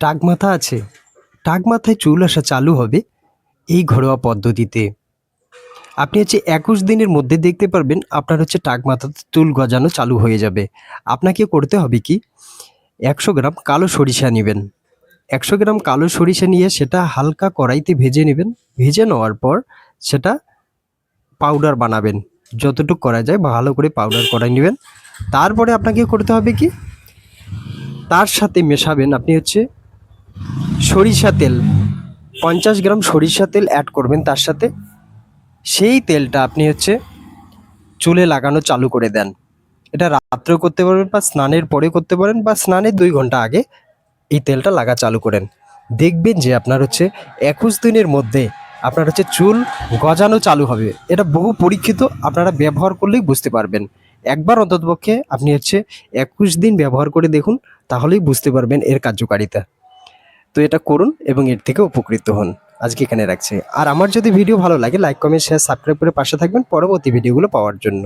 টাক মাথা আছে, টাক মাথায় চুল আসা চালু হবে এই ঘরোয়া পদ্ধতিতে। আপনি ২১ দিনের মধ্যে দেখতে পারবেন আপনার টাক মাথাতে চুল গজানো চালু হয়ে যাবে। আপনাকে করতে হবে কি, ১০০ গ্রাম কালো সরিষা নিবেন। ১০০ গ্রাম কালো সরিষা নিয়ে সেটা হালকা কড়াইতে ভেজে নেবেন। ভেজে নেওয়ার পর সেটা পাউডার বানাবেন। যতটুকু করা যায় ভালো করে পাউডার করে নেবেন। তারপরে আপনাকে করতে হবে কি, তার সাথে মেশাবেন আপনি সরিষা তেল। ৫০ গ্রাম সরিষা তেল অ্যাড করবেন তার সাথে। সেই তেলটা আপনি চুলে লাগানো চালু করে দেন। এটা রাত্রেও করতে পারবেন বা স্নানের পরে করতে পারেন বা স্নানের ২ ঘন্টা আগে এই তেলটা লাগা চালু করেন। দেখবেন যে আপনার ২১ দিনের মধ্যে আপনার চুল গজানো চালু হবে। এটা বহু পরীক্ষিত, আপনারা ব্যবহার করলেই বুঝতে পারবেন। একবার অন্ততপক্ষে আপনি ২১ দিন ব্যবহার করে দেখুন, তাহলেই বুঝতে পারবেন এর কার্যকারিতা। তো এটা করুন এবং এর থেকে উপকৃত হন। আজকে এখানে রাখছি। আর আমার যদি ভিডিও ভালো লাগে লাইক, কমেন্ট, শেয়ার, সাবস্ক্রাইব করে পাশে থাকবেন পরবর্তী ভিডিওগুলো পাওয়ার জন্য।